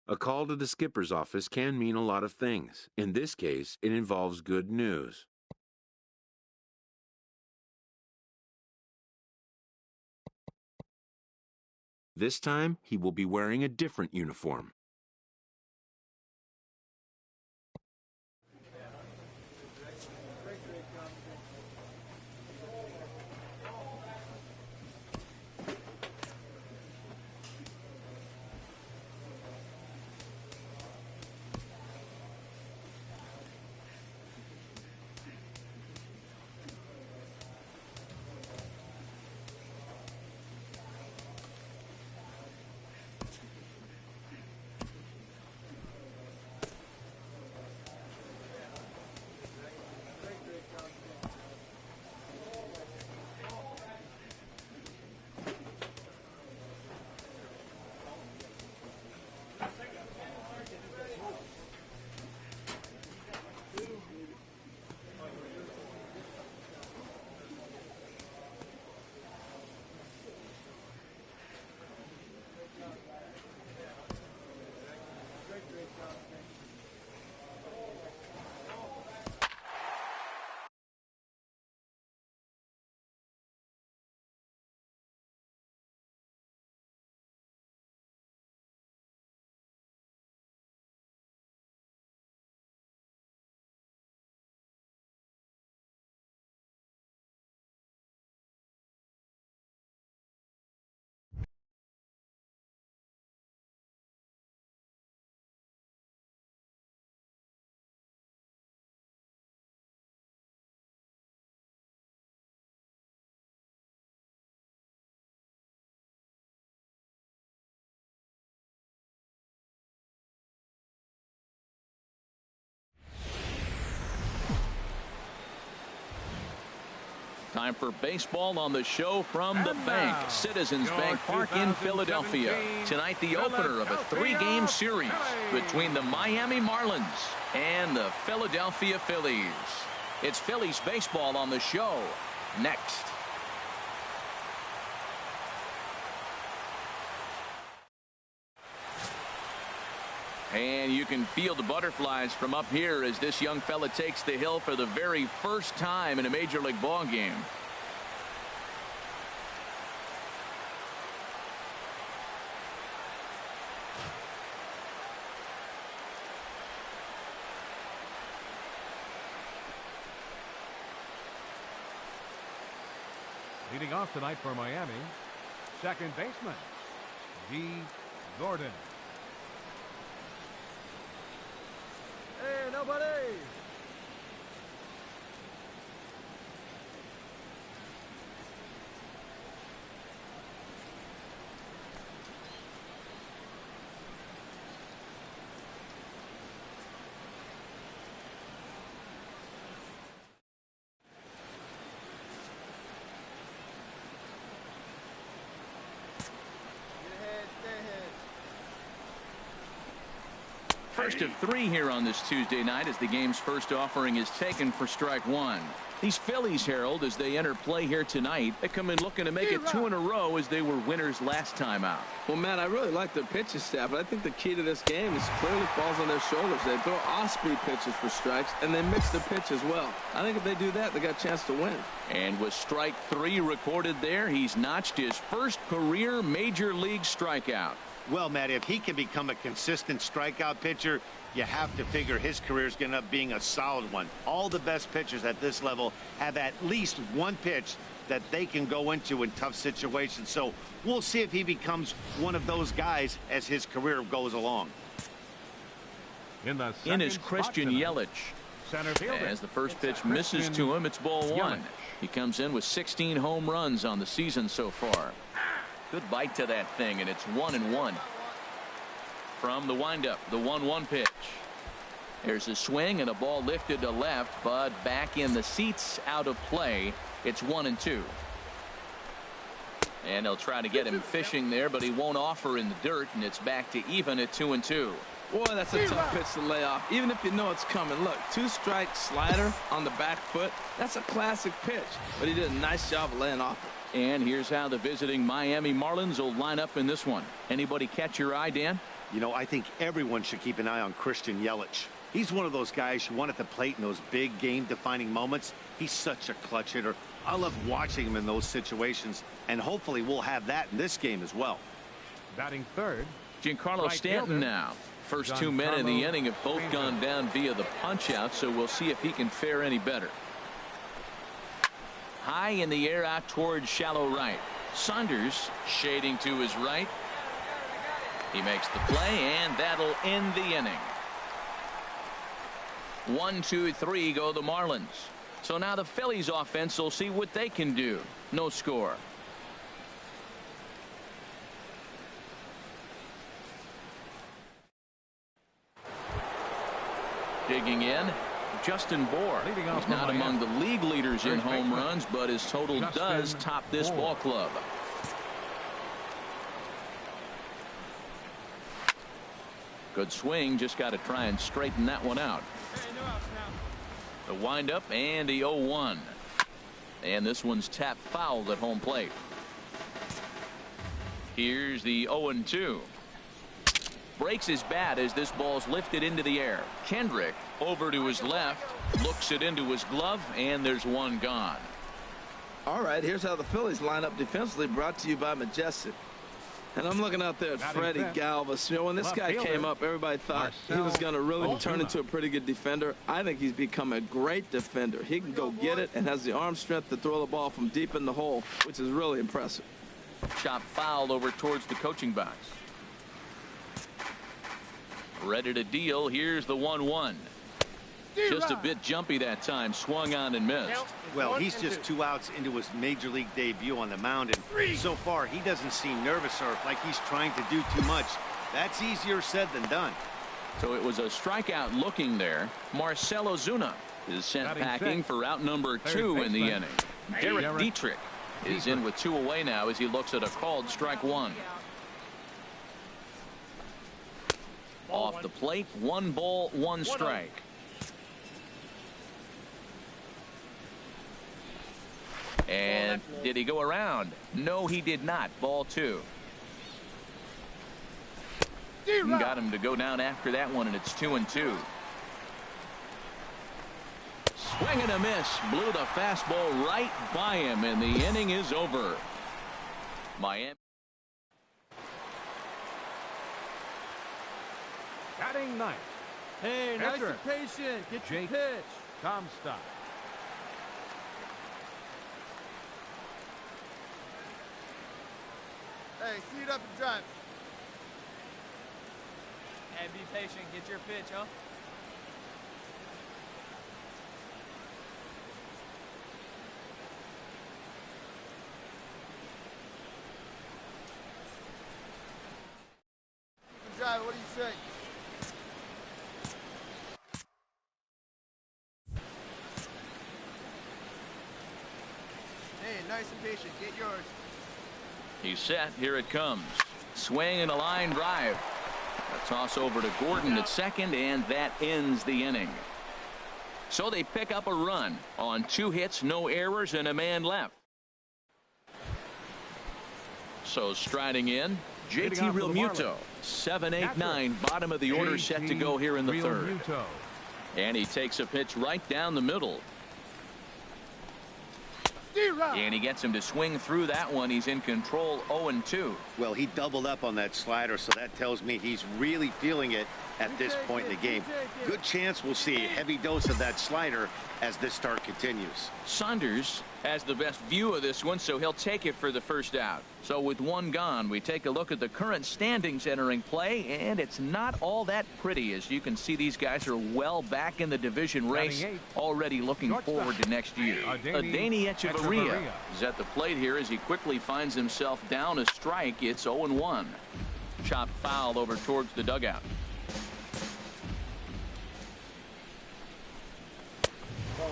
A call to the skipper's office can mean a lot of things. In this case, it involves good news. This time, he will be wearing a different uniform. Time for baseball on the show from the bank. Citizens Bank Park in Philadelphia. Tonight, the opener of a 3-game series between the Miami Marlins and the Philadelphia Phillies. It's Phillies baseball on the show next. And you can feel the butterflies from up here as this young fella takes the hill for the very first time in a major league ball game. Leading off tonight for Miami, second baseman, D. Gordon. Hey, nobody! First of 3 here on this Tuesday night as the game's first offering is taken for strike 1. These Phillies, Harold, as they enter play here tonight, they come in looking to make it 2 in a row as they were winners last time out. Well, Matt, I really like the pitching staff, but I think the key to this game is clearly falls on their shoulders. They throw off-speed pitches for strikes, and they mix the pitch as well. I think if they do that, they got a chance to win. And with strike 3 recorded there, he's notched his first career major league strikeout. Well, Matt, if he can become a consistent strikeout pitcher, you have to figure his career is going to end up being a solid one. All the best pitchers at this level have at least one pitch that they can go into in tough situations. So we'll see if he becomes one of those guys as his career goes along. In is Christian Yelich. As the first pitch misses to him, it's ball 1. He comes in with 16 home runs on the season so far. Good bite to that thing, and it's 1-1. From the windup, the 1-1 pitch. There's a swing and a ball lifted to left, but back in the seats, out of play. It's 1-2. And they'll try to get him fishing there, but he won't offer in the dirt, and it's back to even at 2-2. Boy, that's a tough pitch to lay off, even if you know it's coming. Look, 2-strike slider on the back foot. That's a classic pitch, but he did a nice job of laying off it. And here's how the visiting Miami Marlins will line up in this one. Anybody catch your eye, Dan? You know, I think everyone should keep an eye on Christian Yelich. He's one of those guys you want at the plate in those big game-defining moments. He's such a clutch hitter. I love watching him in those situations, and hopefully we'll have that in this game as well. Batting third, Giancarlo right Stanton fielder, now. First 2 men in the inning have both gone down via the punch-out, so we'll see if he can fare any better. High in the air out towards shallow right. Saunders shading to his right. He makes the play, and that'll end the inning. 1, 2, 3 go the Marlins. So now the Phillies offense will see what they can do. No score. Digging in, Justin Bour. He's not among the league leaders in home runs, but his total does top this ball club. Good swing, just got to try and straighten that one out. The windup and the 0-1. And this one's tapped foul at home plate. Here's the 0-2. Breaks his bat as this ball's lifted into the air. Kendrick over to his left, looks it into his glove, and there's one gone. All right, here's how the Phillies line up defensively, brought to you by Majestic. And I'm looking out there at Freddie Galvis. You know, when this guy came up, everybody thought he was going to really turn into a pretty good defender. I think he's become a great defender. He can go get it and has the arm strength to throw the ball from deep in the hole, which is really impressive. Chop foul over towards the coaching box. Ready to deal. Here's the 1-1. Just a bit jumpy that time. Swung on and missed. Well, he's just 2 outs into his major league debut on the mound, and so far he doesn't seem nervous or like he's trying to do too much. That's easier said than done. So it was a strikeout looking there. Marcell Ozuna is sent packing for out number 2 in the inning. Derek Dietrich is in with 2 away now as he looks at a called strike 1. Off the plate, 1 ball, 1 strike. And did he go around? No, he did not. Ball 2. Got him to go down after that one, and it's 2-2. Swing and a miss. Blew the fastball right by him, and the inning is over. Miami. batting ninth. Hey, nice Catcher. and patient. Get your Jake pitch. Comstock. Hey, seat up and drive. Hey, be patient. Get your pitch, huh? Drive, what do you say? Hey, nice and patient. Get yours. He's set. Here it comes. Swing and a line drive. A toss over to Gordon at second, and that ends the inning. So they pick up a run on 2 hits, no errors, and a man left. So striding in, JT Realmuto. 7, 8, 9, bottom of the order, set to go here in the third. And he takes a pitch right down the middle. And he gets him to swing through that one. He's in control, 0-2. Well, he doubled up on that slider, so that tells me he's really feeling it at this point in the game. Good chance we'll see a heavy dose of that slider as this start continues. Saunders has the best view of this one, so he'll take it for the first out. So with 1 gone, we take a look at the current standings entering play, and it's not all that pretty. As you can see, these guys are well back in the division race, already looking forward to next year. Adeiny Echeverria is at the plate here as he quickly finds himself down a strike. It's 0-1. Chopped foul over towards the dugout.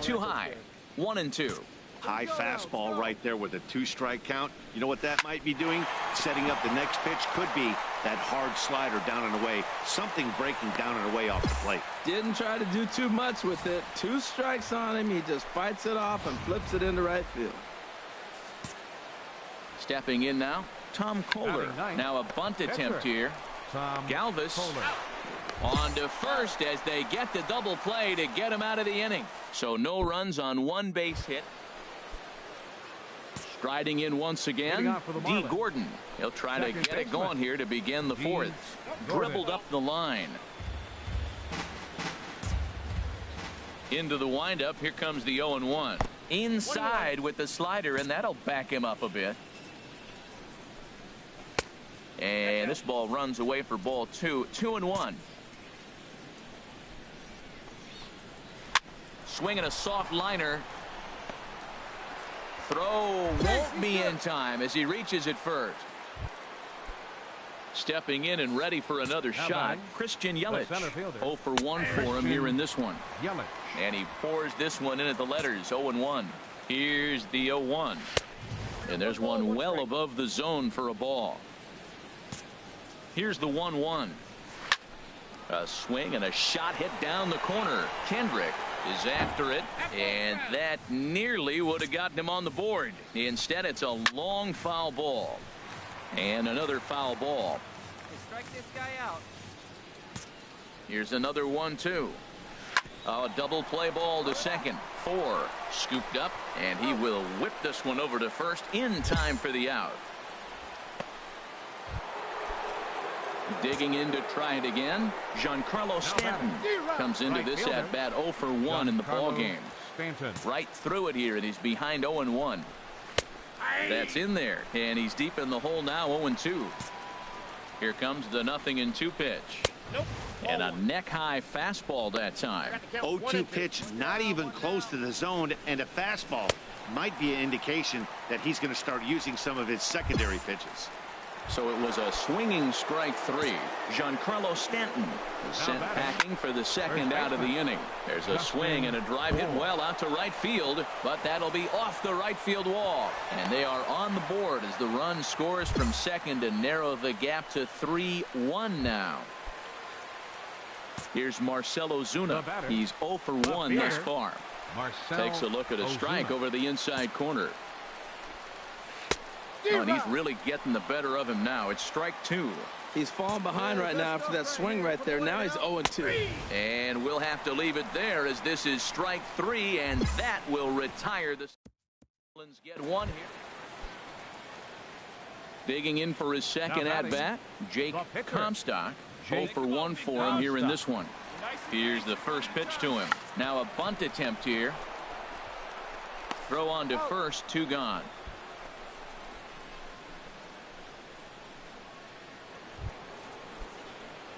Too high. 1-2. High fastball right there with a 2-strike count. You know what that might be doing? Setting up the next pitch. Could be that hard slider down and away. Something breaking down and away off the plate. Didn't try to do too much with it. 2 strikes on him. He just fights it off and flips it into right field. Stepping in now, Tom Kohler. Now a bunt attempt here. Galvis on to first as they get the double play to get him out of the inning. So no runs on one base hit. Striding in once again, D. Gordon. He'll try to get it going here to begin the fourth. Dribbled up the line. Into the windup. Here comes the 0-1. Inside with the slider, and that'll back him up a bit. And this ball runs away for ball 2. 2-1. Swinging a soft liner. Throw won't be in time as he reaches it first. Stepping in and ready for another shot, Christian Yelich. 0 for 1 for him here in this one. And he pours this one in at the letters. 0-1. Here's the 0-1. And there's one well above the zone for a ball. Here's the 1-1. A swing and a shot hit down the corner. Kendrick is after it, and that nearly would have gotten him on the board. Instead, it's a long foul ball. And another foul ball. Hey, strike this guy out. Here's another 1-2. A double play ball to second. 4 scooped up, and he will whip this one over to first in time for the out. Digging in to try it again, Giancarlo Stanton comes into this at bat 0 for 1 in the ball game. Right through it here, and he's behind 0-1. That's in there, and he's deep in the hole now. 0-2. Here comes the 0-2 pitch. And a neck-high fastball that time. 0-2 pitch, not even close to the zone, and a fastball might be an indication that he's going to start using some of his secondary pitches. So it was a swinging strike 3. Giancarlo Stanton is sent packing for the second out of the inning. There's a swing and a drive hit well out to right field, but that'll be off the right field wall. And they are on the board as the run scores from second to narrow the gap to 3-1 now. Here's Marcell Ozuna. He's 0 for 1 thus far. Takes a look at a strike over the inside corner. Oh, and he's really getting the better of him now. It's strike 2. He's falling behind right now after that swing right there. Now he's 0-2. And we'll have to leave it there as this is strike 3, and that will retire the Marlins. Get one here. Digging in for his second at bat, Jake Comstock. 0 for 1 for him here in this one. Here's the first pitch to him. Now a bunt attempt here. Throw on to first, 2 gone.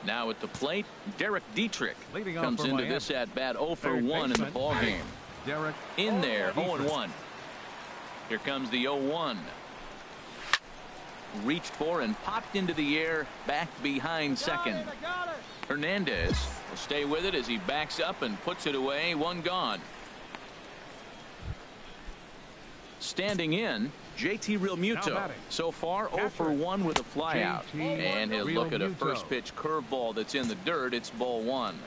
Now at the plate, Derek Dietrich comes into this at bat 0 for 1 in the ball game. In there, 0-1. Here comes the 0-1. Reached for and popped into the air back behind second. Hernandez will stay with it as he backs up and puts it away. 1 gone. Standing in, JT Realmuto. So far 0 for 1 with a flyout. And he'll look at a first pitch curveball that's in the dirt. It's ball 1.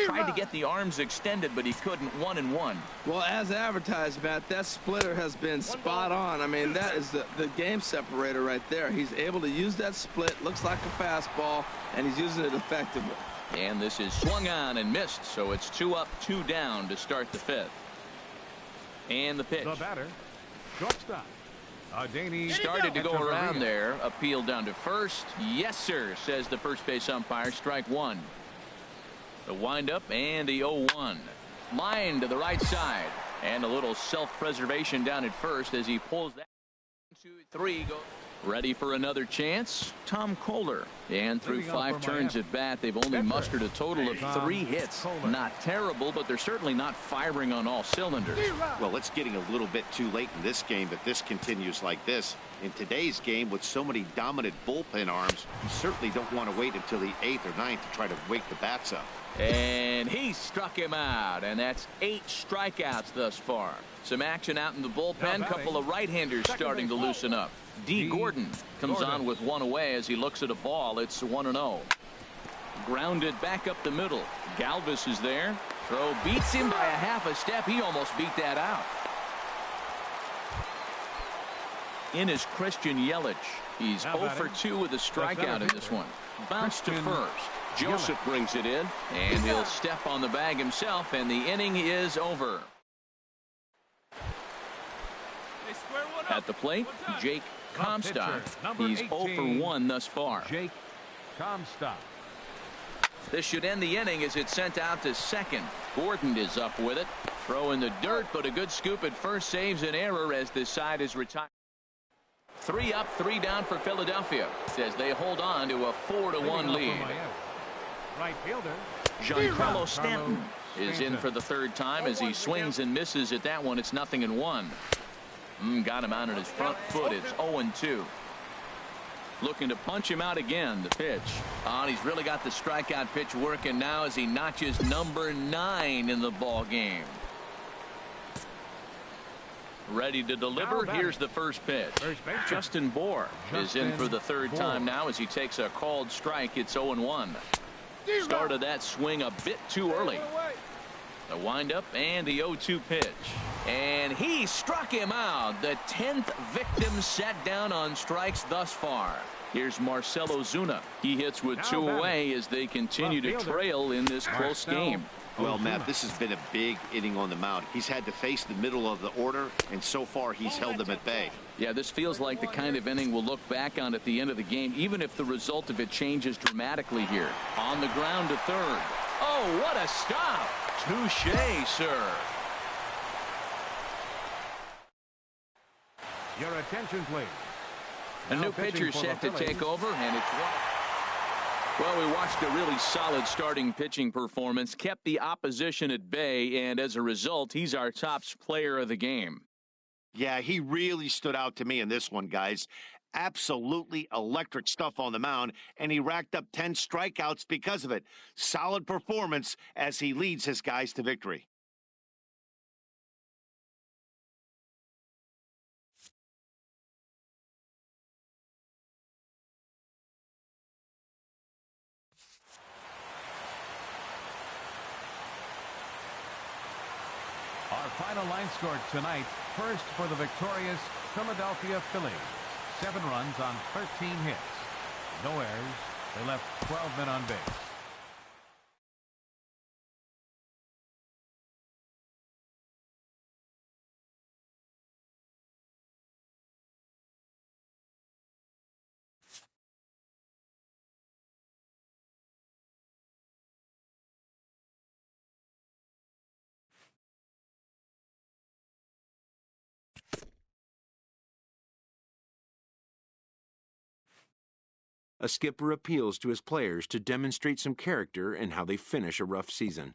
Tried to get the arms extended, but he couldn't. 1-1. Well, as advertised, Matt, that splitter has been spot on. I mean, that is the game separator right there. He's able to use that split. Looks like a fastball, and he's using it effectively. And this is swung on and missed, so it's 2 up, 2 down to start the 5th. And the pitch. The batter, shortstop. Started to go around there. Appeal down to first. Yes, sir, says the first base umpire. Strike 1. The windup and the 0-1. Line to the right side. And a little self-preservation down at first as he pulls that. 1, 2, 3. Go. Ready for another chance. Tom Kohler. And through 5 turns at bat, they've only mustered a total of 3 hits. Not terrible, but they're certainly not firing on all cylinders. Well, it's getting a little bit too late in this game if this continues like this. In today's game, with so many dominant bullpen arms, you certainly don't want to wait until the 8th or 9th to try to wake the bats up. And he struck him out, and that's 8 strikeouts thus far. Some action out in the bullpen. Couple of right-handers starting to loosen up. D. Gordon comes on with 1 away as he looks at a ball. It's 1-0. Grounded back up the middle. Galvis is there. Throw beats him by a half a step. He almost beat that out. in is Christian Yelich. He's 0 for 2 with a strikeout in this one. Bounce to first. Joseph brings it in, and he'll step on the bag himself, and the inning is over. At the plate, Jake Comstock. He's 0 for 1 thus far. Jake Comstock. This should end the inning as it's sent out to second. Gordon is up with it. Throw in the dirt, but a good scoop at first saves an error as this side is retired. 3 up, 3 down for Philadelphia as they hold on to a 4-1 lead. Right fielder Giancarlo Stanton is in for the third time as he swings and misses at that one. It's 0-1. Got him out on his front foot. It's 0-2. Looking to punch him out again. The pitch. He's really got the strikeout pitch working now as he notches number 9 in the ball game. Ready to deliver. Here's the first pitch. Justin Bour is in for the third time now as he takes a called strike. It's 0-1. Started that swing a bit too early. The windup and the 0-2 pitch. And he struck him out. The 10th victim set down on strikes thus far. Here's Marcell Ozuna. He hits with 2 away as they continue to trail in this close game. Well, Matt, this has been a big inning on the mound. He's had to face the middle of the order, and so far he's held them at bay. Yeah, this feels like the kind of inning we'll look back on at the end of the game, even if the result of it changes dramatically here. On the ground to third. Oh, what a stop. Touché, sir. Your attention, please. A new pitcher set to take over, and it's well, we watched a really solid starting pitching performance, kept the opposition at bay, and as a result, he's our top player of the game. Yeah, he really stood out to me in this one, guys. Absolutely electric stuff on the mound, and he racked up 10 strikeouts because of it. Solid performance as he leads his guys to victory. Our final line score tonight. First for the victorious Philadelphia Phillies. 7 runs on 13 hits. No errors. They left 12 men on base. A skipper appeals to his players to demonstrate some character in how they finish a rough season.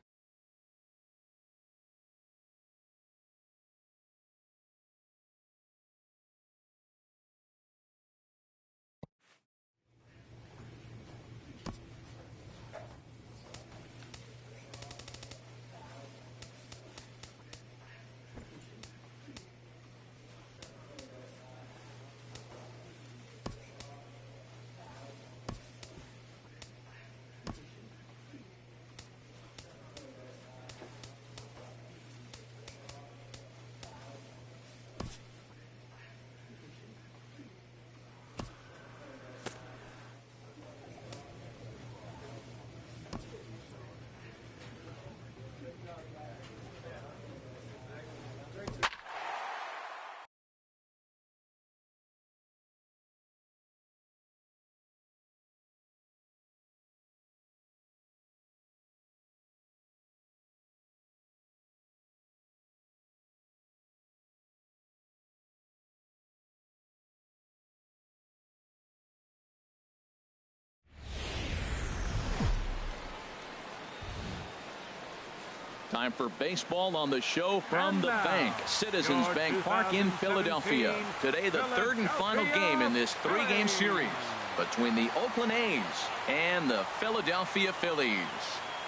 Time for baseball on the show from the bank. Citizens Bank Park in Philadelphia. Today, the third and final game in this 3-game series between the Oakland A's and the Philadelphia Phillies.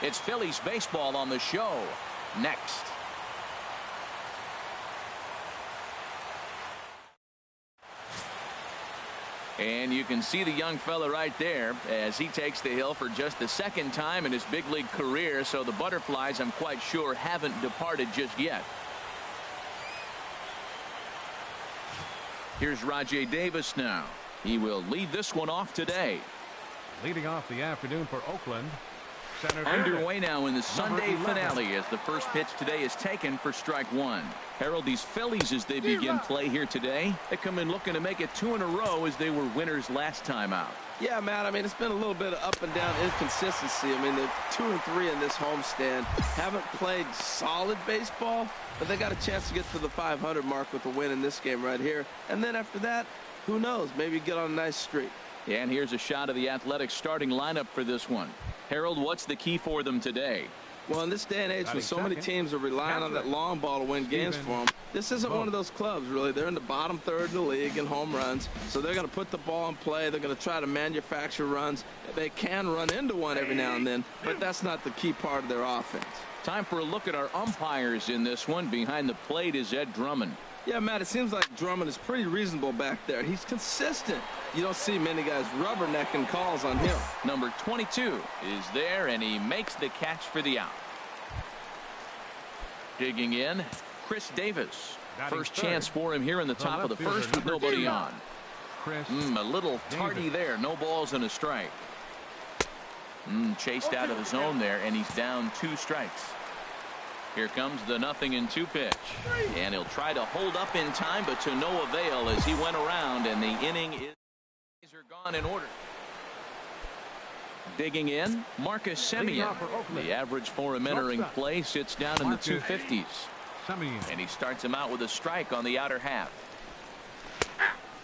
It's Phillies baseball on the show next. And you can see the young fella right there as he takes the hill for just the second time in his big league career. So the butterflies, I'm quite sure, haven't departed just yet. Here's Rajay Davis now. He will lead this one off today. Leading off the afternoon for Oakland, center underway now in the Sunday finale as the first pitch today is taken for strike one. Harold, these Phillies, as they begin play here today, they come in looking to make it 2 in a row as they were winners last time out. Yeah, Matt, I mean, it's been a little bit of up and down inconsistency. I mean, they're 2-3 in this homestand. Haven't played solid baseball, but they got a chance to get to the 500 mark with a win in this game right here. And then after that, who knows? Maybe get on a nice streak. Yeah, and here's a shot of the Athletics starting lineup for this one. Harold, what's the key for them today? Well, in this day and age, when so many teams are relying on that long ball to win games for them, this isn't one of those clubs, really. They're in the bottom third of the league in home runs, so they're going to put the ball in play. They're going to try to manufacture runs. They can run into one every now and then, but that's not the key part of their offense. Time for a look at our umpires in this one. Behind the plate is Ed Drummond. Yeah, Matt, it seems like Drummond is pretty reasonable back there. He's consistent. You don't see many guys rubbernecking calls on him. Number 22 is there, and he makes the catch for the out. Digging in, Chris Davis. First chance for him here in the top of the first with nobody on. A little tardy there. No balls and a strike. Chased out of the zone there, and he's down 2 strikes. Here comes the 0-2 pitch. And he'll try to hold up in time, but to no avail as he went around, and the inning is gone in order. Digging in, Marcus Semien. The average for him entering play sits down in the 250s. And he starts him out with a strike on the outer half.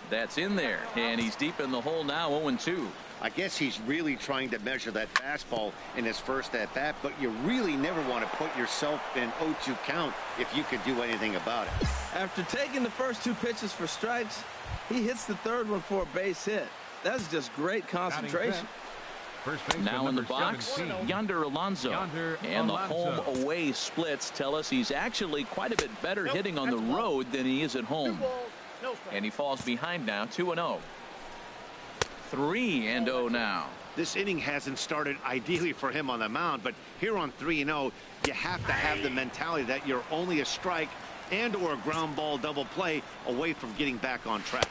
That's in there, and he's deep in the hole now, 0-2. I guess he's really trying to measure that fastball in his first at-bat, but you really never want to put yourself in 0-2 count if you could do anything about it. After taking the first 2 pitches for strikes, he hits the third one for a base hit. That's just great concentration. Now in the box, Yonder Alonso. And the home-away splits tell us he's actually quite a bit better hitting on the road than he is at home. And he falls behind now, 2-0. 3-0 now. This inning hasn't started ideally for him on the mound, but here on 3-0, you have to have the mentality that you're only a strike and or a ground ball double play away from getting back on track.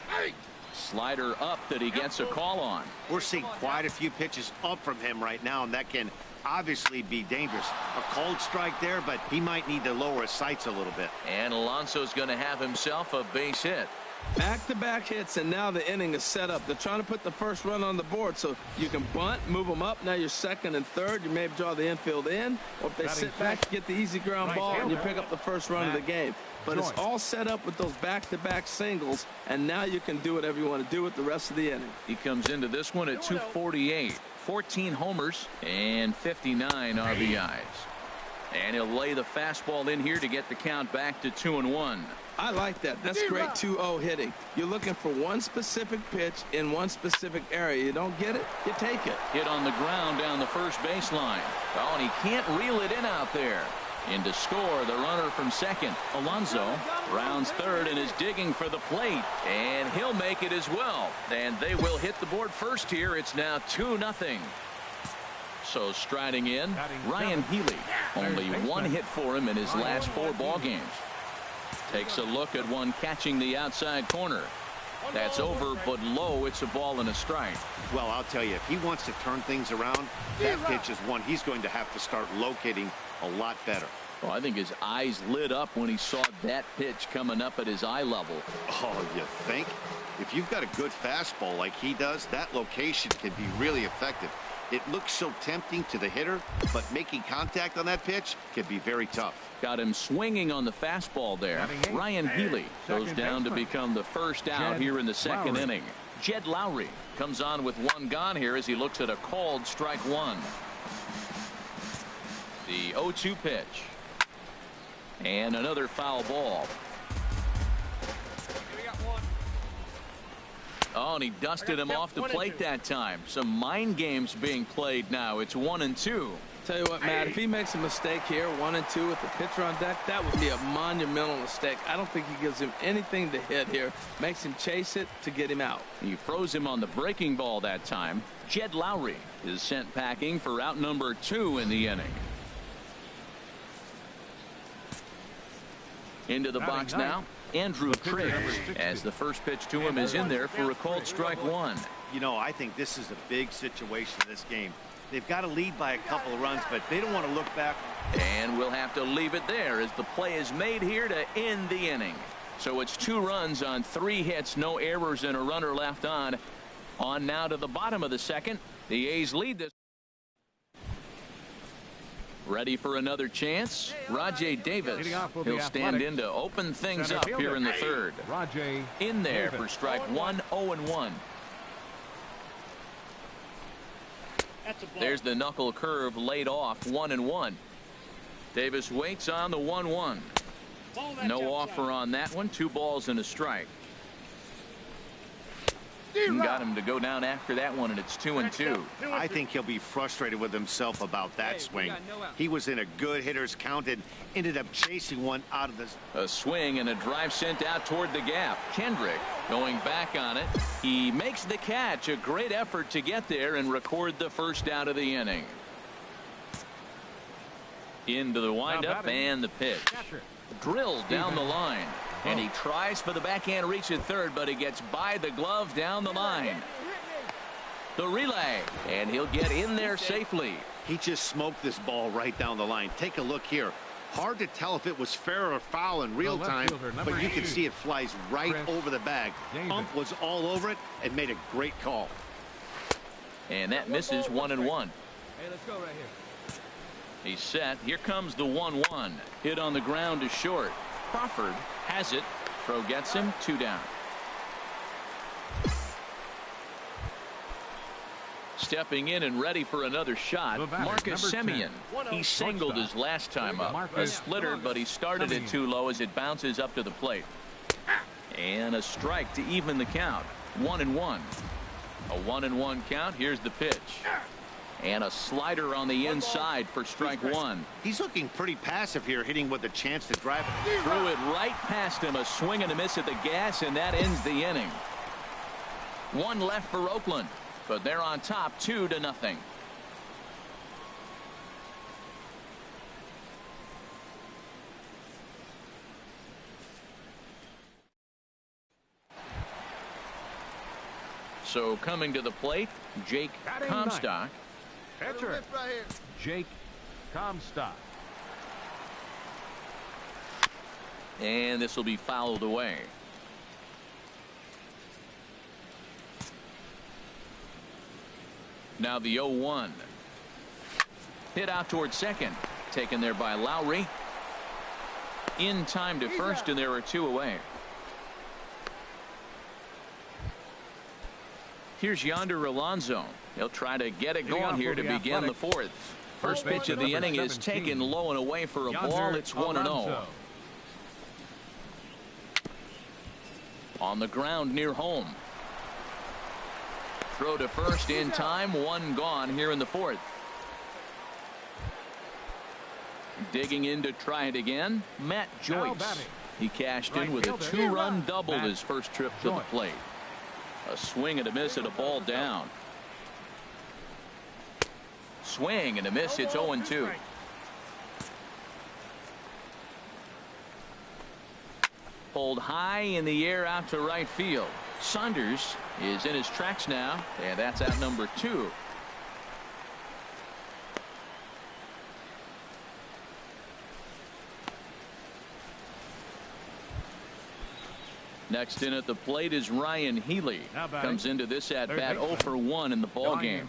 Slider up that he gets a call on. We're seeing quite a few pitches up from him right now, and that can obviously be dangerous. A cold strike there, but he might need to lower his sights a little bit. And Alonso's going to have himself a base hit. Back-to-back hits, and now the inning is set up. They're trying to put the first run on the board, so you can bunt, move them up. Now you're second and third. You may draw the infield in, or if they sit back, you get the easy ground ball, and you pick up the first run of the game. But it's all set up with those back-to-back singles, and now you can do whatever you want to do with the rest of the inning. He comes into this one at 248, 14 homers, and 59 RBIs. And he'll lay the fastball in here to get the count back to 2-1. I like that. That's great 2-0 hitting. You're looking for one specific pitch in one specific area. You don't get it, you take it. Hit on the ground down the first baseline. Oh, and he can't reel it in out there. In to score the runner from second. Alonso rounds third and is digging for the plate. And he'll make it as well. And they will hit the board first here. It's now 2-0. So striding in, Ryan Healy. Only 1 hit for him in his last 4 ball games. Takes a look at one catching the outside corner. That's over, but low. It's a ball and a strike. Well, I'll tell you, if he wants to turn things around, that pitch is one he's going to have to start locating a lot better. Well, I think his eyes lit up when he saw that pitch coming up at his eye level. Oh, you think? If you've got a good fastball like he does, that location can be really effective. It looks so tempting to the hitter, but making contact on that pitch can be very tough. Got him swinging on the fastball there. Ryan Healy goes down to become the first out here in the second inning. Jed Lowry comes on with 1 gone here as he looks at a called strike 1. The 0-2 pitch. And another foul ball. Oh, and he dusted him off the plate that time. Some mind games being played now. It's 1-2. Tell you what, Matt, if he makes a mistake here, 1-2 with the pitcher on deck, that would be a monumental mistake. I don't think he gives him anything to hit here. Makes him chase it to get him out. He froze him on the breaking ball that time. Jed Lowry is sent packing for out number 2 in the inning. Into the box now, Andrew Triggs, as the first pitch to him is in there for a called strike one. You know, I think this is a big situation in this game. They've got to lead by a couple of runs, but they don't want to look back. And we'll have to leave it there as the play is made here to end the inning. So it's 2 runs on 3 hits, no errors, and a runner left on. On now to the bottom of the second. The A's lead this. Ready for another chance? Rajay Davis. He'll stand in to open things up here in the third. Rajay in there Davis. for strike one, 0-1. There's the knuckle curve laid off, 1-1. Davis waits on the 1-1. No offer on that one. 2 balls and a strike. Got him to go down after that one, and it's 2-2. I think he'll be frustrated with himself about that swing. He was in a good hitter's count and ended up chasing one out of this. A swing and a drive sent out toward the gap. Kendrick going back on it. He makes the catch. A great effort to get there and record the first out of the inning. Into the windup and the pitch. Drilled down the line. And he tries for the backhand reach at third, but he gets by the glove down the line. The relay, and he'll get in there safely. He just smoked this ball right down the line. Take a look here. Hard to tell if it was fair or foul in real time, but you can see it flies right over the bag. Ump was all over it and made a great call. And that misses 1-1. Hey, let's go right here. He's set. Here comes the 1-1. Hit on the ground to short. Crawford has it. Throw gets him. 2 down. Stepping in and ready for another shot, Marcus Semien. He singled his last time up. A splitter, but he started it too low as it bounces up to the plate. And a strike to even the count. 1-1. A 1-1 count. Here's the pitch. And a slider on the inside for strike one. He's looking pretty passive here, hitting with a chance to drive it. Threw it right past him. A swing and a miss at the gas, and that ends the inning. 1 left for Oakland, but they're on top 2-0. So coming to the plate, Jake Comstock. Pitcher, Jake Comstock. And this will be fouled away. Now the 0-1. Hit out towards second. Taken there by Lowry. In time to first, and there are 2 away. Here's Yonder Alonso. He'll try to get it going here to begin the 4th. First pitch of the inning is taken low and away for a ball. It's 1-0. On the ground near home. Throw to first in time. 1 gone here in the 4th. Digging in to try it again, Matt Joyce. He cashed in with a 2-run double his first trip to the plate. A swing and a miss and a ball down. Swing and a miss. It's 0-2. Pulled high in the air out to right field. Saunders is in his tracks now, and that's out number 2. Next in at the plate is Ryan Healy. Comes into this at bat 0 for 1 in the ball game.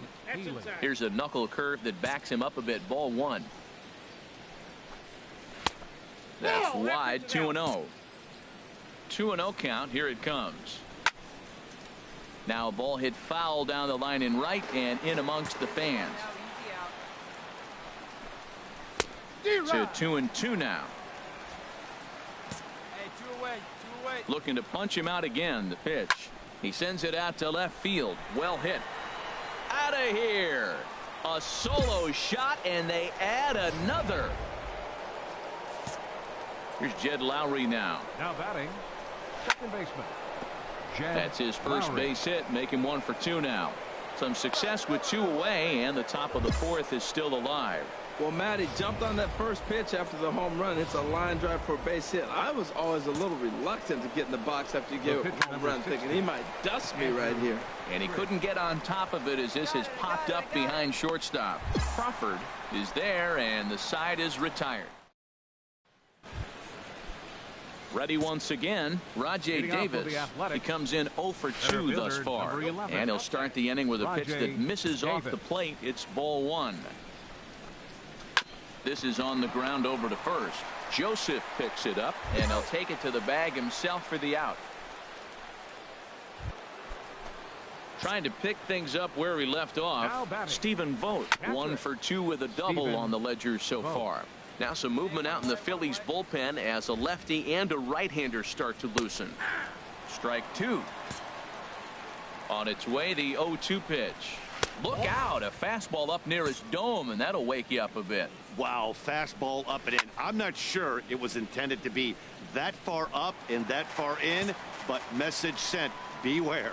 Here's a knuckle curve that backs him up a bit. Ball 1. That's wide. 2-0. 2-0 count. Here it comes. Now a ball hit foul down the line in right and in amongst the fans. To 2-2 now. Looking to punch him out again. The pitch. He sends it out to left field. Well hit. Out of here. A solo shot, and they add another. Here's Jed Lowry now. Now batting, second baseman. That's his first base hit, making 1 for 2 now. Some success with 2 away, and the top of the 4th is still alive. Well, Matt, he jumped on that first pitch after the home run. It's a line drive for a base hit. I was always a little reluctant to get in the box after you gave a home run, thinking he might dust me right here. And he couldn't get on top of it as this has popped up behind shortstop. Crawford is there, and the side is retired. Ready once again, Rajay Davis. He comes in 0 for 2 thus far. And he'll start the inning with a pitch that misses off the plate. It's ball 1. This is on the ground over to first. Joseph picks it up, and he'll take it to the bag himself for the out. Trying to pick things up where he left off. Stephen Vogt, 1 for 2 with a double on the ledger so far. Now some movement out in the Phillies bullpen as a lefty and a right-hander start to loosen. Strike 2. On its way, the 0-2 pitch. Look out, a fastball up near his dome, and that'll wake you up a bit. Wow, fastball up and in. I'm not sure it was intended to be that far up and that far in, but message sent, beware.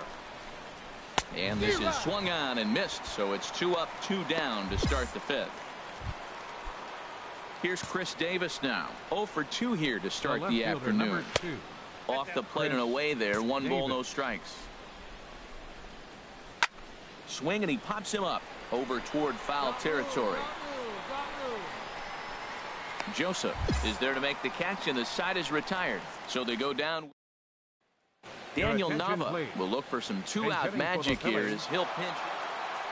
And this is swung on and missed, so it's 2 up, 2 down to start the 5th. Here's Chris Davis now. 0 for 2 here to start the afternoon. Off the plate and away there. 1 ball, no strikes. Swing, and he pops him up over toward foul territory. Joseph is there to make the catch, and the side is retired. So they go down. Daniel Nava will look for some 2-out magic here as he'll pinch.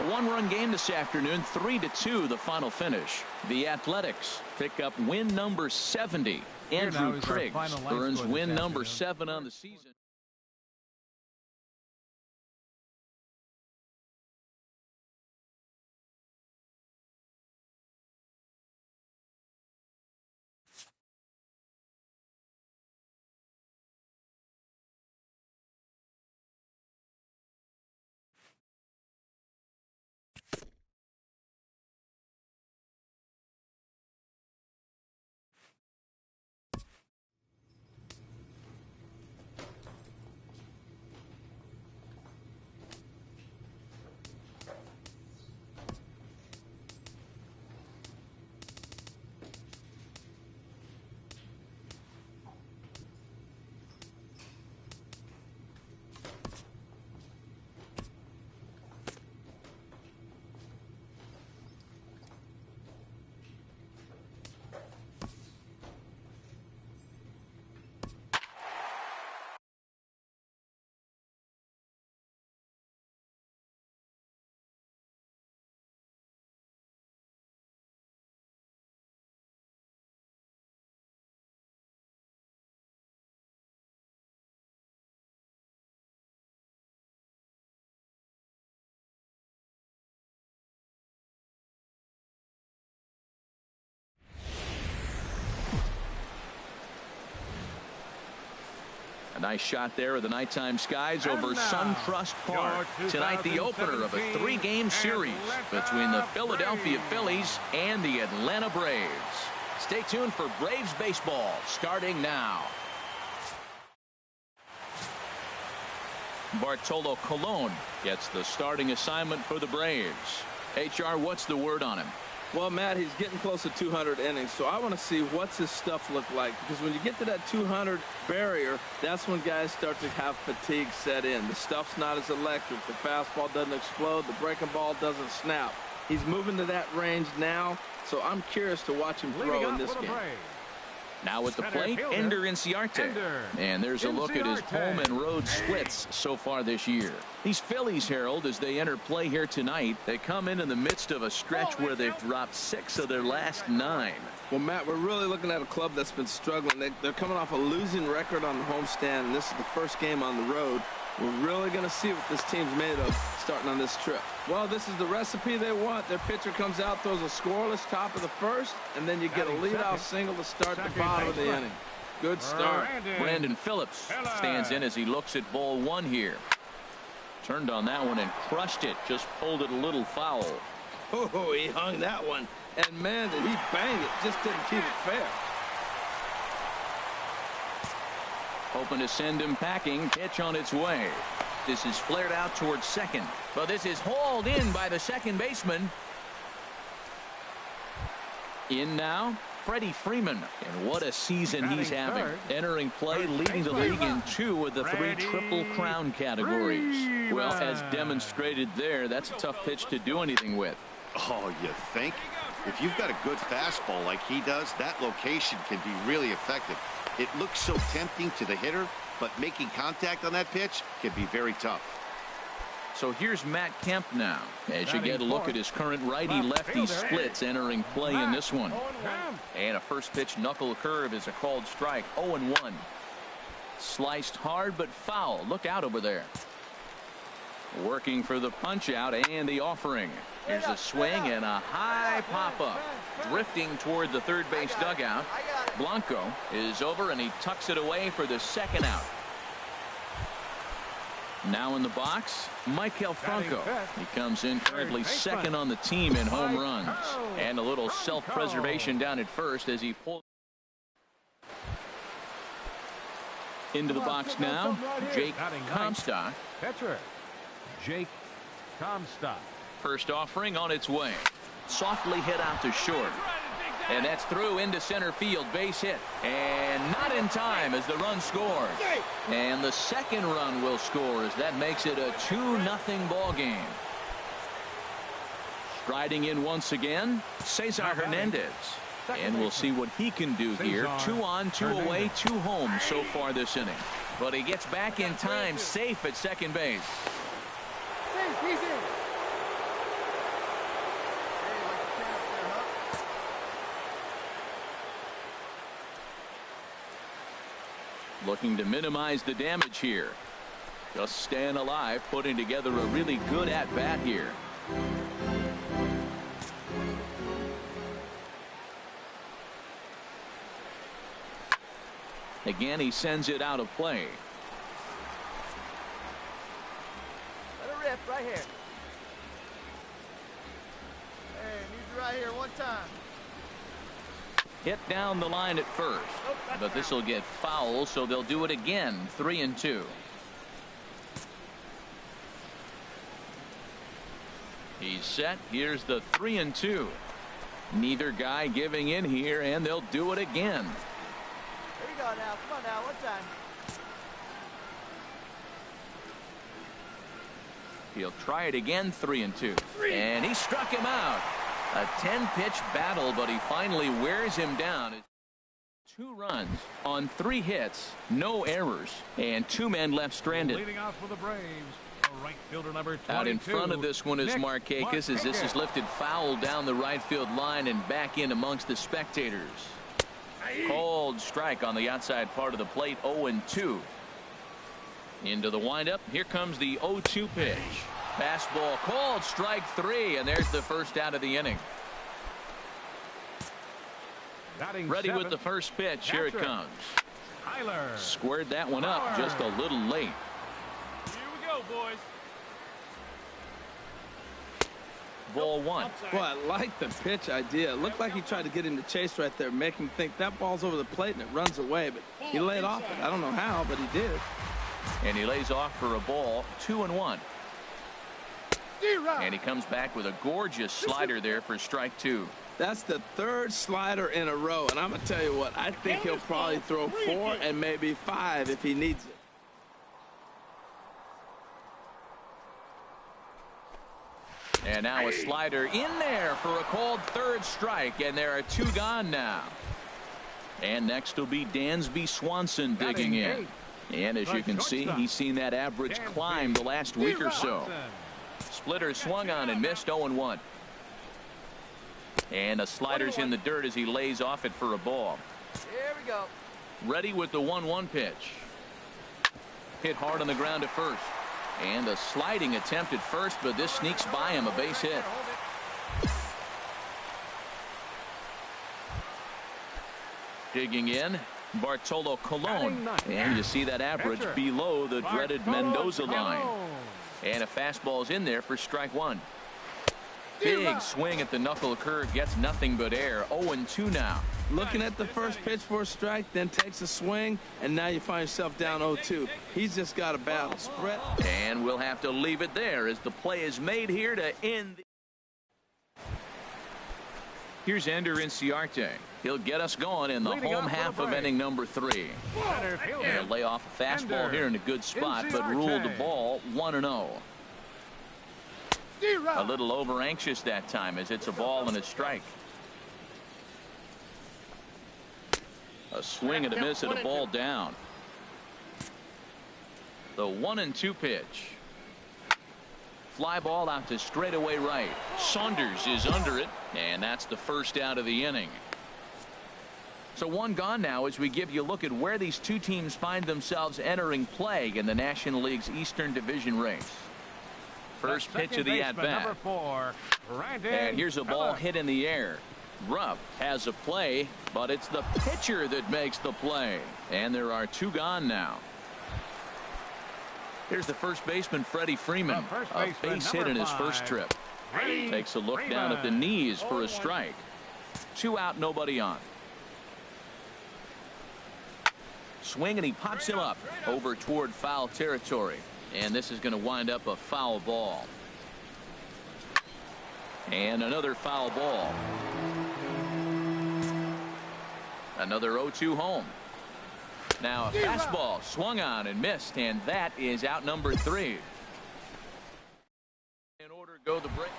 A 1-run game this afternoon, 3-2 the final finish. The Athletics pick up win number 70. Andrew Triggs earns win number 7 on the season. A nice shot there of the nighttime skies over SunTrust Park. Tonight, the opener of a 3-game series between the Philadelphia Phillies and the Atlanta Braves. Stay tuned for Braves baseball starting now. Bartolo Colon gets the starting assignment for the Braves. HR, what's the word on him? Well, Matt, he's getting close to 200 innings, so I want to see what's his stuff look like, because when you get to that 200 barrier, that's when guys start to have fatigue set in. The stuff's not as electric. The fastball doesn't explode. The breaking ball doesn't snap. He's moving to that range now, so I'm curious to watch him throw in this game. Now at the plate, Ender Inciarte. And there's a look at his home and road splits so far this year. These Phillies, Harold, as they enter play here tonight, they come in the midst of a stretch where they've dropped 6 of their last 9. Well, Matt, we're really looking at a club that's been struggling. They're coming off a losing record on the homestand, and this is the first game on the road. We're really going to see what this team's made of starting on this trip. Well, this is the recipe they want. Their pitcher comes out, throws a scoreless top of the first, and then you get a leadoff single to start the bottom of the inning. Good start. Brandon Phillips stands in as he looks at ball 1 here. Turned on that one and crushed it. Just pulled it a little foul. Oh, he hung that one. And, man, did he bang it. Just didn't keep it fair. Hoping to send him packing. Pitch on its way. This is flared out towards second. But this is hauled in by the second baseman. In now, Freddie Freeman. And what a season he's having. Entering play, leading the league in 2 of the 3 Triple Crown categories. Well, as demonstrated there, that's a tough pitch to do anything with. Oh, you think? If you've got a good fastball like he does, that location can be really effective. It looks so tempting to the hitter, but making contact on that pitch can be very tough. So here's Matt Kemp now, as you get a look at his current righty-lefty splits entering play in this one. And a first pitch knuckle curve is a called strike. 0-1. Sliced hard but foul. Look out over there. Working for the punch out and the offering. Here's a swing and a high pop-up. Drifting toward the third base dugout. Blanco is over and he tucks it away for the second out. Now in the box, Michael Franco. He comes in currently second on the team in home runs. And a little self-preservation down at first as he pulls into the box now. Jake Comstock. Catcher Jake Comstock. First offering on its way. Softly hit out to short. And that's through into center field. Base hit. And not in time as the run scores. And the second run will score as that makes it a 2-0 ball game. Striding in once again, Cesar Hernandez. And we'll see what he can do here. 2 on, 2 away, 2 home so far this inning. But he gets back in time, safe at second base. Looking to minimize the damage here. Just staying alive, putting together a really good at-bat here. Again, he sends it out of play. Let it rip right here. Hey, needs it right here one time. Hit down the line at first, but this will get foul, so they'll do it again. 3-2. He's set. Here's the 3-2. Neither guy giving in here, and they'll do it again. Here we go now. Come on now, one time. He'll try it again. 3-2. And he struck him out. A 10-pitch battle, but he finally wears him down. 2 runs on 3 hits, no errors, and 2 men left stranded. Leading off for the Braves, right fielder number 22. Out in front of this one is Markakis as this is lifted foul down the right field line and back in amongst the spectators. Called strike on the outside part of the plate. 0-2. Into the windup. Here comes the 0-2 pitch. Fastball called strike 3, and there's the first out of the inning. Ready with the first pitch. Here it comes. Squared that one up just a little late. Here we go, boys. Ball 1. Boy, I like the pitch idea. It looked like he tried to get him to chase right there, make him think that ball's over the plate and it runs away, but he laid off it. I don't know how, but he did. And he lays off for a ball. 2-1. And he comes back with a gorgeous slider there for strike 2. That's the 3rd slider in a row, and I'm going to tell you what, I think he'll probably throw 4 and maybe 5 if he needs it. And now a slider in there for a called 3rd strike, and there are 2 gone now. And next will be Dansby Swanson digging in. And as you can see, he's seen that average climb the last week or so. Splitter swung on and missed. 0-1. And a slider's in the dirt as he lays off it for a ball. Here we go. Ready with the 1-1 pitch. Hit hard on the ground at first. And a sliding attempt at first, but this sneaks by him, a base hit. Digging in, Bartolo Colon. And you see that average below the dreaded Mendoza line. And a fastball's in there for strike 1. Big swing at the knuckle curve, gets nothing but air. 0-2 now. Looking at the first pitch for a strike, then takes a swing, and now you find yourself down 0-2. He's just got a battle spread. And we'll have to leave it there as the play is made here to end. Here's Ender Inciarte. He'll get us going in the home half of inning number 3. And lay off a fastball here in a good spot, but ruled the ball 1-0. A little over anxious that time as it's a ball and a strike. A swing and a miss and a ball down. The 1-2 pitch. Fly ball out to straightaway right. Saunders is under it, and that's the first out of the inning. So one gone now as we give you a look at where these two teams find themselves entering play in the National League's Eastern Division race. First pitch of the at-bat. And here's a ball hit in the air. Rupp has a play, but it's the pitcher that makes the play. And there are two gone now. Here's the first baseman, Freddie Freeman. A base hit in his first trip. Takes a look down at the knees for a strike. 2 out, nobody on. Swing, and he pops him up over toward foul territory. And this is going to wind up a foul ball. And another foul ball. Another 0-2 home. Now a fastball swung on and missed, and that is out number 3. In order to go the break.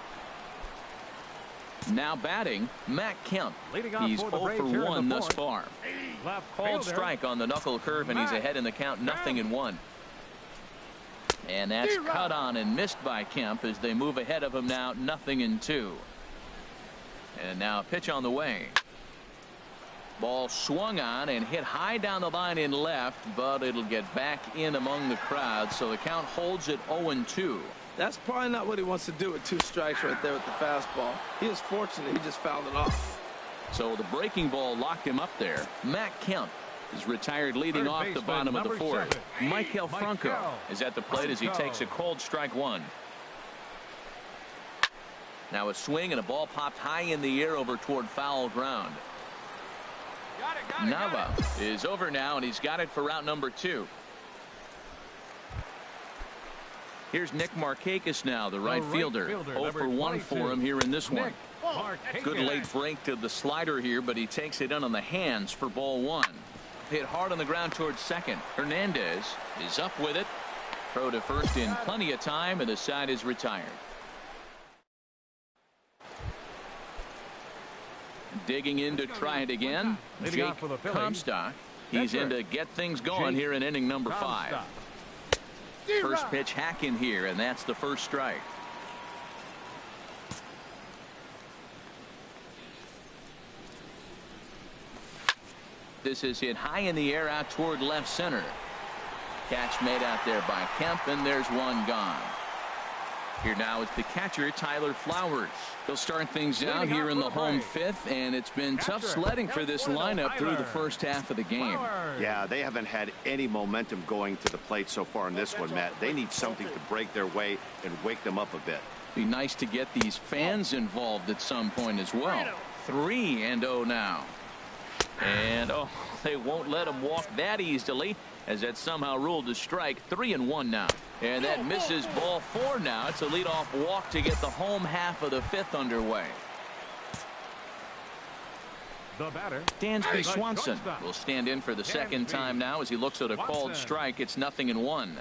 Now batting, Matt Kemp. He's 0 for 1 thus far. Called strike on the knuckle curve, and he's ahead in the count, 0-1. And that's cut on and missed by Kemp as they move ahead of him now, 0-2. And now a pitch on the way. Ball swung on and hit high down the line in left, but it'll get back in among the crowd, so the count holds at 0-2. That's probably not what he wants to do with 2 strikes right there with the fastball. He is fortunate he just fouled it off. So the breaking ball locked him up there. Matt Kemp is retired leading off the bottom of the 4th. Michael Franco is at the plate as he takes a called strike 1. Now a swing and a ball popped high in the air over toward foul ground. Nava is over now, and he's got it for out number 2. Here's Nick Markakis now, the right fielder. 0 for 1 for him here in this one. Good late break to the slider here, but he takes it in on the hands for ball 1. Hit hard on the ground towards second. Hernandez is up with it. Throw to first in plenty of time, and the side is retired. Digging in to try it again, Jake Comstock. He's in to get things going here in inning number 5. First pitch hack in here, and that's the first strike. This is hit high in the air out toward left center. Catch made out there by Kemp, and there's one gone. Here now is the catcher, Tyler Flowers. They'll start things out here in the home 5th, and it's been tough sledding for this lineup through the first half of the game. Yeah, they haven't had any momentum going to the plate so far in this one, Matt. They need something to break their way and wake them up a bit. Be nice to get these fans involved at some point as well. 3-0 now. And they won't let him walk that easily, as that's somehow ruled a strike. 3-1 now. And that misses ball 4 now. It's a leadoff walk to get the home half of the 5th underway. The batter, Dansby Swanson will stand in for the second time now as he looks at a called strike. It's 0-1.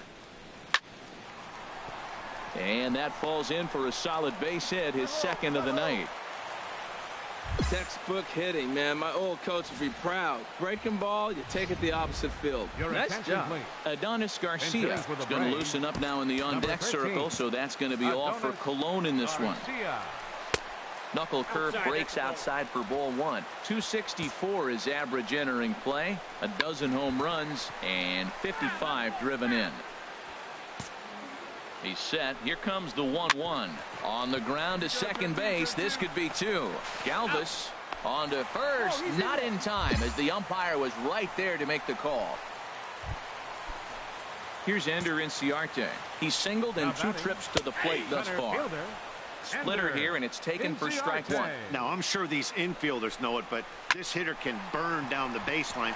And that falls in for a solid base hit, his second of the night. Textbook hitting, man. My old coach would be proud. Breaking ball, you take it the opposite field. Nice job. Adonis Garcia is going to loosen up now in the on-deck circle, so that's going to be all for Colon in this one. Knuckle curve breaks outside for ball 1. 264 is average entering play. A dozen home runs and 55 driven in. He's set. Here comes the 1-1. On the ground to second base. This could be 2. Galvis on to first. Not in time, as the umpire was right there to make the call. Here's Ender Inciarte. He's singled in 2 trips to the plate thus far. Splitter here, and it's taken for strike 1. Now, I'm sure these infielders know it, but this hitter can burn down the baseline.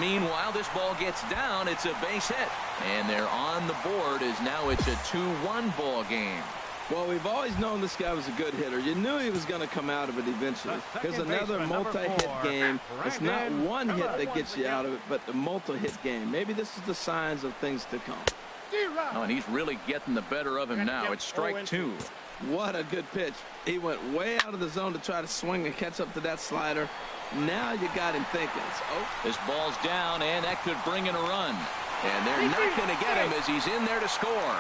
Meanwhile, this ball gets down. It's a base hit. And they're on the board as now it's a 2-1 ball game. Well, we've always known this guy was a good hitter. You knew he was going to come out of it eventually. Here's another multi-hit game. It's not one hit that gets you out of it, but the multi-hit game. Maybe this is the signs of things to come. Oh, and he's really getting the better of him now. It's strike two. What a good pitch. He went way out of the zone to try to swing and catch up to that slider. Now you got him thinking. This ball's down, and that could bring in a run. And they're not going to get him as he's in there to score.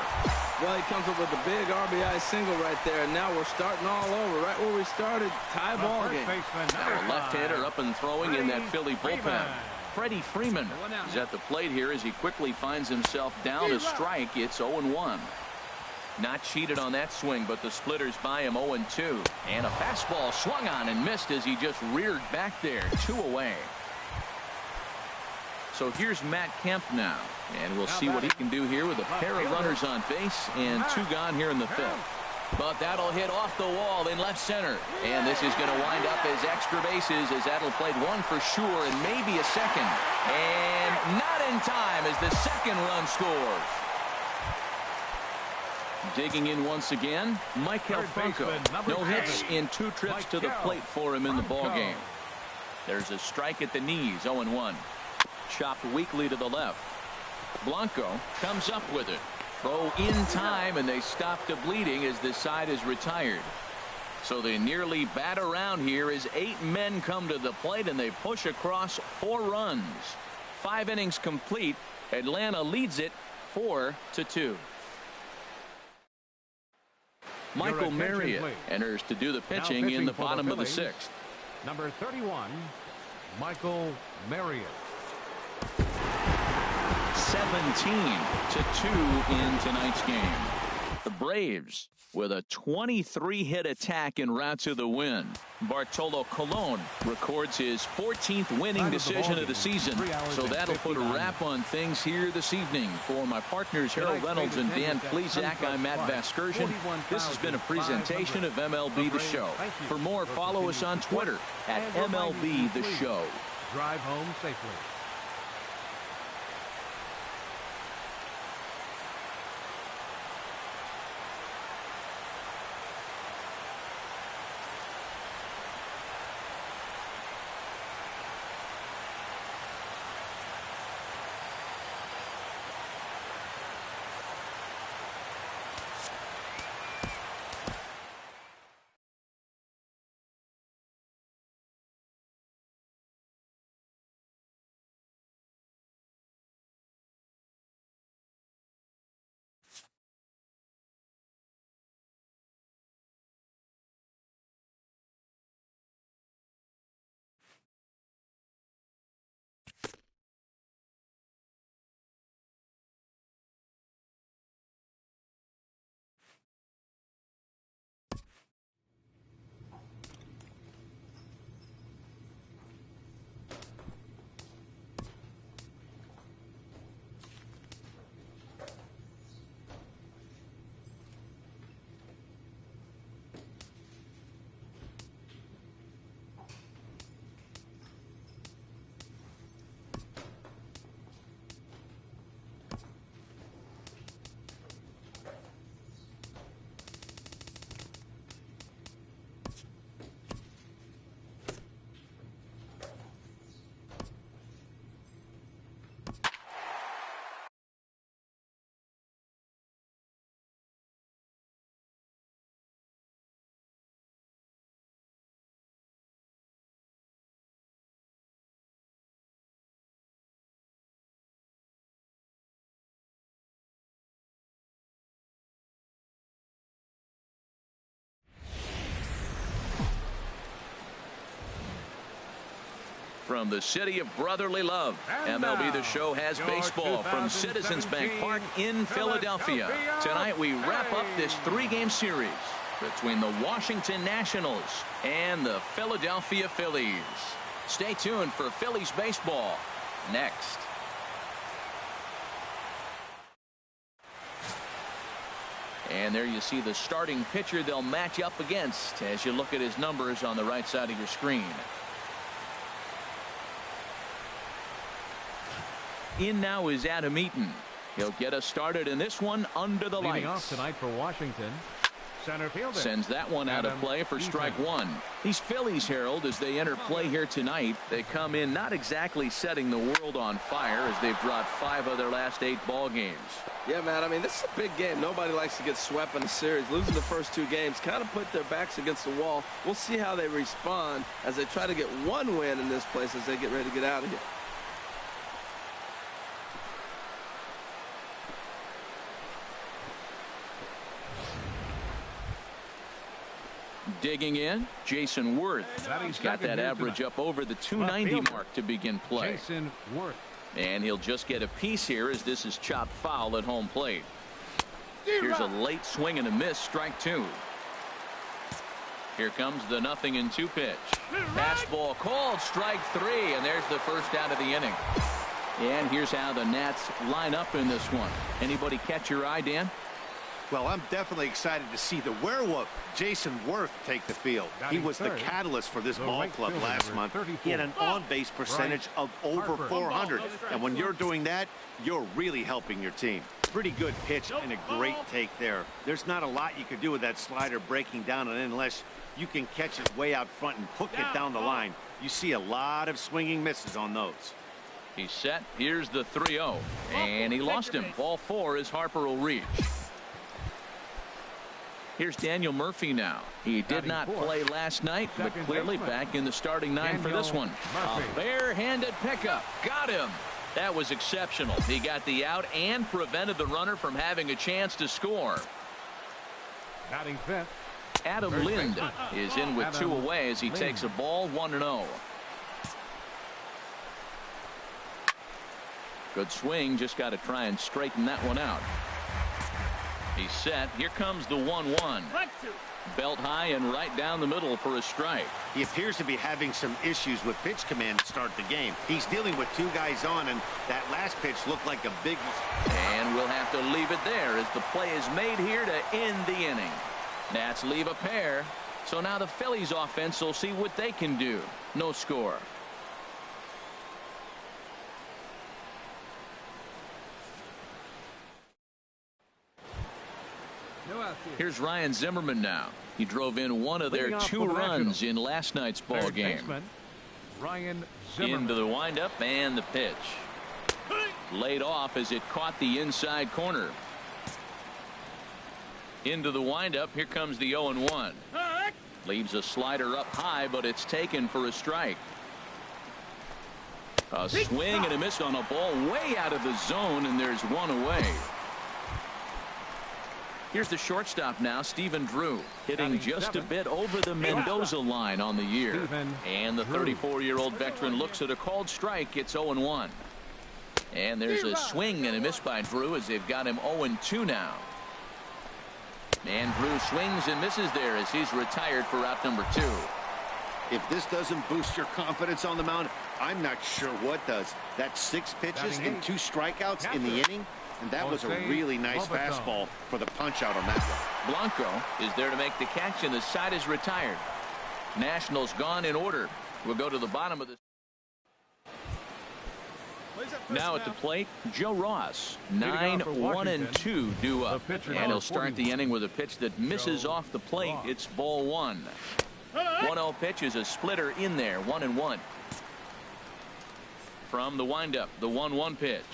Well, he comes up with a big RBI single right there, and now we're starting all over. Right where we started, tie ball game. Now a left-hander up and throwing in that Philly bullpen. Freddie Freeman is at the plate here as he quickly finds himself down a strike. It's 0-1. Not cheated on that swing, but the splitters by him 0-2. And a fastball swung on and missed as he just reared back there. 2 away. So here's Matt Kemp now, and we'll see what he can do here with a pair of runners on base and 2 gone here in the 5th. But that'll hit off the wall in left center, and this is going to wind up as extra bases as that'll play 1 for sure and maybe a second. And not in time as the second run scores. Digging in once again, Michael Franco. No hits in 2 trips to the plate for him in the ballgame. There's a strike at the knees, 0-1. Chopped weakly to the left. Blanco comes up with it. Throw in time, and they stop the bleeding as this side is retired. So they nearly bat around here as 8 men come to the plate, and they push across 4 runs. 5 innings complete. Atlanta leads it 4-2. Michael Marriott enters to do the pitching in the bottom of the 6th. Number 31, Michael Marriott. 17-2 in tonight's game. The Braves with a 23-hit attack en route to the win. Bartolo Colon records his 14th winning decision of the season. So that'll put a wrap on things here this evening. For my partners Harold Reynolds and Dan Plesac, I'm Matt Vasgersian. This has been a presentation of MLB The Show. For more, follow us on Twitter at MLB The Show. Drive home safely. From the city of brotherly love, MLB The Show has baseball from Citizens Bank Park in Philadelphia. Tonight we wrap up this 3-game series between the Washington Nationals and the Philadelphia Phillies. Stay tuned for Phillies baseball next. And there you see the starting pitcher they'll match up against as you look at his numbers on the right side of your screen. In now is Adam Eaton. He'll get us started in this one under the lights. Leading off tonight for Washington, Sends that one out of play for strike one. These Phillies, Harold, as they enter play here tonight, they come in not exactly setting the world on fire as they've dropped 5 of their last 8 ball games. Yeah, man, I mean, this is a big game. Nobody likes to get swept in a series. Losing the first 2 games kind of put their backs against the wall. We'll see how they respond as they try to get 1 win in this place as they get ready to get out of here. Digging in, Jason Worth. He's got that average up over the 290 mark to begin play. Jason Worth. And he'll just get a piece here as this is chopped foul at home plate. Here's a late swing and a miss, strike 2. Here comes the 0-2 pitch. Fastball called, strike 3, and there's the first out of the inning. And here's how the Nats line up in this one. Anybody catch your eye, Dan? Well, I'm definitely excited to see the werewolf, Jason Worth, take the field. He was the catalyst for this ball club last month. He had an on-base percentage of over 400. And when you're doing that, you're really helping your team. Pretty good pitch and a great take there. There's not a lot you could do with that slider breaking down and in unless you can catch it way out front and hook it down the line. You see a lot of swinging misses on those. He's set. Here's the 3-0. And he lost him. Ball 4 as Harper will reach. Here's Daniel Murphy now. He did not play last night, but clearly back in the starting 9 for this one. A bare-handed pickup. Got him. That was exceptional. He got the out and prevented the runner from having a chance to score. Batting fifth. Adam Lind is in with 2 away as he takes a ball 1-0. Good swing. Just got to try and straighten that one out. He's set. Here comes the 1-1. Belt high and right down the middle for a strike. He appears to be having some issues with pitch command to start the game. He's dealing with 2 guys on, and that last pitch looked like a big... And we'll have to leave it there as the play is made here to end the inning. Nats leave a pair. So now the Phillies offense will see what they can do. No score. Here's Ryan Zimmerman now. He drove in one of their 2 runs in last night's ball game. Ryan Zimmerman. Into the windup and the pitch. Laid off as it caught the inside corner. Into the windup. Here comes the 0-1. Leaves a slider up high, but it's taken for a strike. A swing and a miss on a ball way out of the zone, and there's 1 away. Here's the shortstop now, Stephen Drew, hitting just a bit over the Mendoza line on the year. And the 34-year-old veteran looks at a called strike. It's 0-1. And there's a swing and a miss by Drew as they've got him 0-2 now. And Drew swings and misses there as he's retired for out number 2. If this doesn't boost your confidence on the mound, I'm not sure what does. That's 6 pitches and 2 strikeouts in the inning. And that was a really nice fastball for the punch out on that one. Blanco is there to make the catch, and the side is retired. Nationals gone in order. We'll go to the bottom of this. Now at the plate, Joe Ross. 9-1-2 due up. And he'll start the inning with a pitch that misses off the plate. It's ball 1. 1-0 pitch is a splitter in there. 1-1. From the windup, the 1-1 pitch.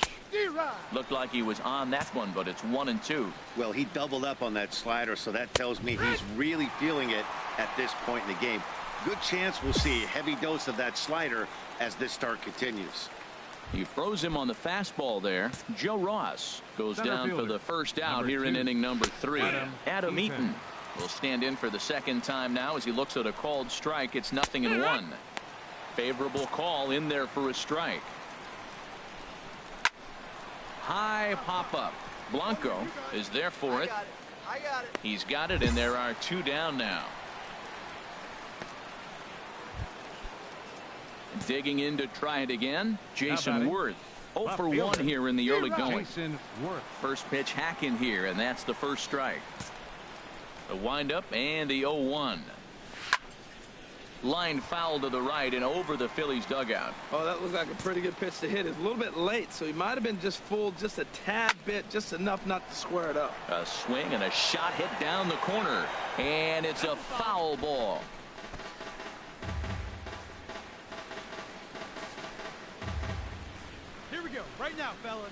Looked like he was on that one, but it's 1-2. Well, he doubled up on that slider, so that tells me he's really feeling it at this point in the game. Good chance we'll see a heavy dose of that slider as this start continues. He froze him on the fastball there. Joe Ross goes down for the first out here in inning number 3. Adam Eaton will stand in for the second time now as he looks at a called strike. It's 0-1. Favorable call in there for a strike. High pop-up. Blanco is there for it. I got it. He's got it, and there are 2 down now. Digging in to try it again, Jason Worth. 0 for 1 here in the early going. First pitch hack in here, and that's the first strike. The windup and the 0-1. Line foul to the right and over the Phillies dugout. Oh, that looked like a pretty good pitch to hit. It's a little bit late, so he might have been just fooled just a tad bit, just enough not to square it up. A swing and a shot hit down the corner, and it's a foul ball. Here we go, right now, fellas.